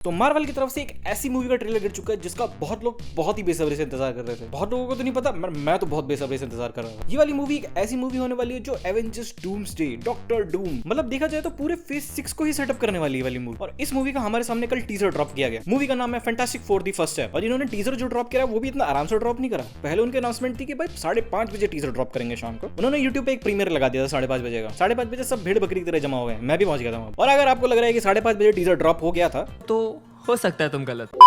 तो मार्वल की तरफ से एक ऐसी मूवी का ट्रेलर गिर चुका है जिसका बहुत लोग बहुत ही बेसब्री से इंतजार कर रहे थे। बहुत लोगों को तो नहीं पता, मैं तो बहुत बेसब्री से इंतजार कर रहा था। ये वाली मूवी एक ऐसी मूवी होने वाली है जो एवेंजर्स डूम्सडे, डॉक्टर डूम, मतलब देखा जाए तो पूरे फेज 6 को ही सेटअप करने वाली है वाली मूवी। और इस मूवी का हमारे सामने कल टीजर ड्रॉप किया गया। मूवी का नाम है fantastic four the first step. और इन्होंने टीजर जो ड्रॉप किया वो भी इतना आराम से ड्रॉप नहीं करा। पहले उनकी अनाउंसमेंट थी कि भाई 5:30 बजे टीजर ड्रॉप करेंगे शाम को। उन्होंने यूट्यूब पे एक प्रीमियर लगा दिया था 5:30 बजे का। 5:30 बजे सब भीड़ बकरी की तरह जमा हो गए। मैं भी पहुंच गया था। और अगर आपको लग रहा है कि 5:30 बजे टीजर ड्रॉप हो गया था तो हो सकता है तुम गलत।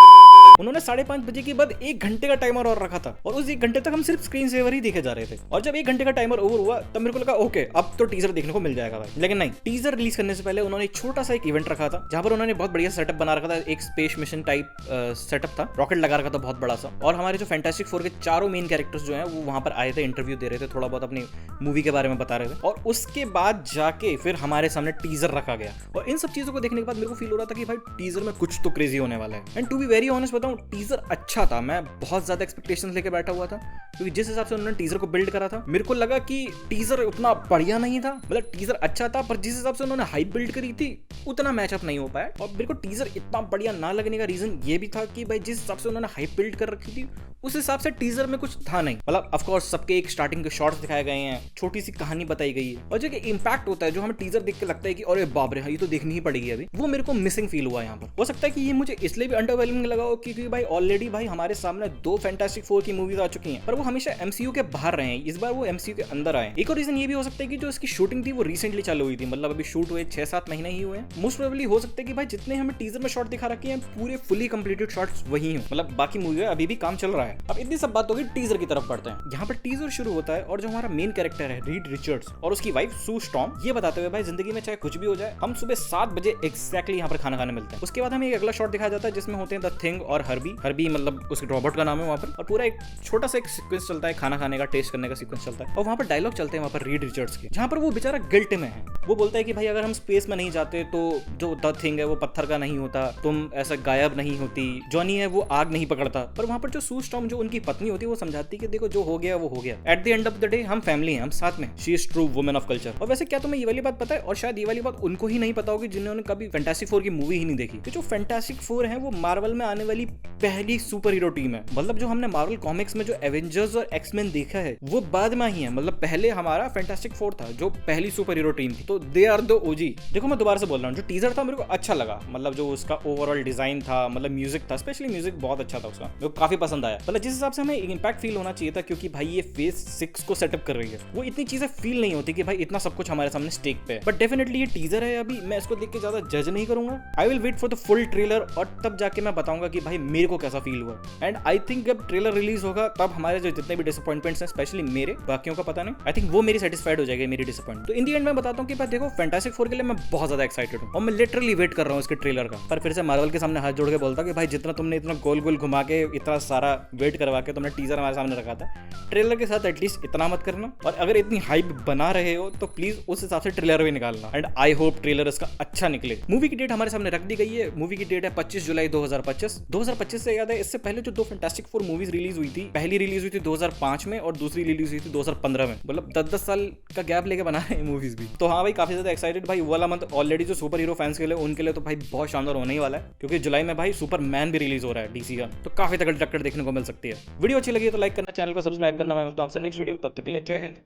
उन्होंने 5:30 बजे के बाद 1 घंटे का टाइमर और रखा था और उस 1 घंटे तक हम सिर्फ स्क्रीन सेवर ही देखे जा रहे थे। और जब 1 घंटे का टाइमर ओवर हुआ तब मेरे को लगा ओके अब तो टीजर देखने को मिल जाएगा भाई। लेकिन नहीं, टीजर रिलीज करने से पहले उन्होंने एक छोटा सा एक इवेंट रखा था जहां पर उन्होंने बहुत बढ़िया सेटअप बना रखा था। एक स्पेस मिशन टाइप सेटअप था, रॉकेट लगा रखा था बहुत बड़ा सा। और हमारे जो फैंटास्टिक फोर के चारों मेन कैरेक्टर्स जो है वो वहां पर आए थे, इंटरव्यू दे रहे थे, थोड़ा बहुत अपनी मूवी के बारे में बता रहे थे। और उसके बाद जाके फिर हमारे सामने टीजर रखा गया। और इन सब चीजों को देखने के बाद मेरे को फील हो रहा था कि भाई टीजर में कुछ तो क्रेजी होने वाला है। And to be very honest बताऊं, टीजर अच्छा था। मैं बहुत ज्यादा एक्सपेक्टेशंस लेके बैठा हुआ था क्योंकि जिस हिसाब से उन्होंने टीजर को बिल्ड करा था मेरे को लगा कि टीजर उतना बढ़िया नहीं था। मतलब टीजर अच्छा था पर जिस हिसाब से उन्होंने हाइप बिल्ड करी थी उतना मैचअप नहीं हो पाया। और मेरे को टीजर इतना बढ़िया ना लगने का रीजन ये भी था कि भाई जिस हिसाब से उन्होंने हाइप बिल्ड कर रखी थी उस हिसाब से टीजर में कुछ था नहीं। मतलब ऑफ कोर्स सबके एक स्टार्टिंग के शॉट्स दिखाए गए हैं, छोटी सी कहानी बताई गई है और जो कि इंपैक्ट होता है, जो हमें टीजर देख के लगता है कि अरे बाप रे ये तो देखनी ही पड़ेगी अभी, वो मेरे को मिसिंग फील हुआ यहाँ पर। हो सकता है कि ये मुझे इसलिए भी अंडरवेलमिंग लगा हो क्योंकि भाई ऑलरेडी भाई हमारे सामने 2 फैंटास्टिक फोर की मूवीज आ चुकी हैं पर वो हमेशा एमसीयू के बाहर रहे हैं। इस बार वो एमसीयू के अंदर आए। एक और रीजन ये भी हो सकता है कि जो इसकी शूटिंग थी वो रिसेंटली चालू हुई थी, मतलब अभी शूट हुए 6-7 महीने ही हुए हैं। मोस्ट प्रोबेबली हो सकता है कि भाई जितने हमें टीजर में शॉट दिखा रखे हैं पूरे फुली कंप्लीटेड शॉट्स वही हो, मतलब बाकी मूवी अभी भी काम चल रहा है। अब इतनी सब बात होगी, टीजर की तरफ बढ़ते हैं। यहाँ पर टीजर शुरू होता है और जो हमारा मेन कैरेक्टर है रीड रिचर्ड्स और उसकी वाइफ सू स्टॉर्म, ये बताते हुए भाई जिंदगी में चाहे कुछ भी हो जाए हम सुबह 7 बजे एग्जैक्टली यहाँ पर खाना खाने मिलते हैं। उसके बाद हमें एक अगला शॉट दिखाया जाता है जिसमें होते हैं द थिंग और हर्बी मतलब उसके रोबोट का नाम है वहाँ पर। और पूरा एक छोटा सा एक सीक्वेंस चलता है, खाना खाने का, टेस्ट करने का सीक्वेंस चलता है। और वहाँ पर डायलॉग चलते हैं वहाँ पर रीड रिचर्ड्स के, जहाँ पर वो बेचारा गिल्ट में है। वो बोलता है कि भाई अगर हम स्पेस में नहीं जाते तो जो द थिंग है वो पत्थर का नहीं होता, तुम ऐसा गायब नहीं होती, जॉनी है वो आग नहीं पकड़ता। पर वहाँ पर जो सू स्टॉर्म जो उनकी पत्नी होती है वो समझाती है कि देखो जो हो गया वो हो गया, at the end of the day हम फैमिली हैं, हम साथ में। She is true women of culture. और वैसे क्या तुम्हें ये वाली बात पता है, और शायद ये वाली बात उनको ही नहीं पता होगी जिन्होंने कभी फैंटास्टिक फोर की मूवी ही नहीं देखी, कि जो फैंटास्टिक फोर है वो मार्वल में आने वाली पहली सुपर हीरो टीम है। मतलब जो हमने मार्वल कॉमिक्स में जो एवेंजर्स और एक्समैन देखा है वो बाद में ही है। मतलब पहले हमारा फैंटास्टिक फोर था जो पहली सुपर हीरो टीम थी, तो दे आर द ओजी। देखो मैं दोबारा से बोल रहा हूँ, जो टीजर था मेरे को अच्छा लगा, मतलब जो उसका ओवरऑल डिजाइन था, मतलब म्यूजिक था, स्पेशली म्यूजिक बहुत अच्छा था उसका, मेरे को काफी पसंद आया। मतलब जिस हिसाब से हमें इंपैक्ट फील होना चाहिए था, क्योंकि भाई ये फेज 6 को सेटअप कर रही है, वो इतनी चीजें फील नहीं होती कि भाई इतना सब कुछ हमारे सामने स्टेक पे है। बट डेफिनेटली ये टीजर है, अभी मैं इसको देख के ज्यादा जज नहीं करूंगा। I will wait for the full trailer और तब जाके मैं बताऊंगा कि भाई मेरे को कैसा फील हुआ। एंड आई थिंक जब ट्रेलर रिलीज होगा तब हमारे जो जितने भी डिसअपॉइंटमेंट्स हैं, स्पेशली मेरे, बाकियों का पता नहीं, आई थिंक वो मेरी सेटिस्फाइड हो जाएगी मेरी डिसअपॉइंट। तो इन दी एंड मैं बताता हूँ कि भाई देखो फैंटास्टिक फोर के लिए मैं बहुत ज्यादा एक्साइटेड हूँ और मैं लिटरली वेट कर रहा हूँ इसके ट्रेलर का। पर फिर से मार्वल के सामने हाथ जोड़ के बोलता कि भाई जितना तुमने इतना गोल गोल घुमा के इतना सारा वेट करवा के तुमने टीजर हमारे सामने रखा था, ट्रेलर के साथ एटलीस्ट इतना मत करना। और अगर इतनी हाइप बना रहे हो तो प्लीज उस हिसाब से ट्रेलर भी निकालना। एंड आई होप ट्रेलर इसका अच्छा निकले। मूवी की डेट हमारे सामने रख दी गई है। मूवी की डेट है 25 जुलाई 2025। 2025 से याद है, इससे पहले जो 2 फैंटास्टिक फोर मूवीज रिलीज हुई थी, पहली रिलीज हुई थी 2005 में और दूसरी रिलीज हुई थी 2015 में। मतलब 10-10 साल का गैप लेके बना रहे हैं मूवीज भी। तो हाँ भाई काफी ज्यादा एक्साइटेड भाई। वाला मंथ ऑलरेडी जो सुपर हीरो फैंस के लिए उनके लिए तो भाई बहुत शानदार होने ही वाला है, क्योंकि जुलाई में भाई सुपरमैन भी रिलीज हो रहा है डीसी का, तो काफी तगड़ी टक्कर देखने को मिल सकती है। वीडियो अच्छी लगी तो लाइक करना, चैनल को सब्सक्राइब करना। मैं आपसे नेक्स्ट वीडियो, तब तक के लिए जय हिंद।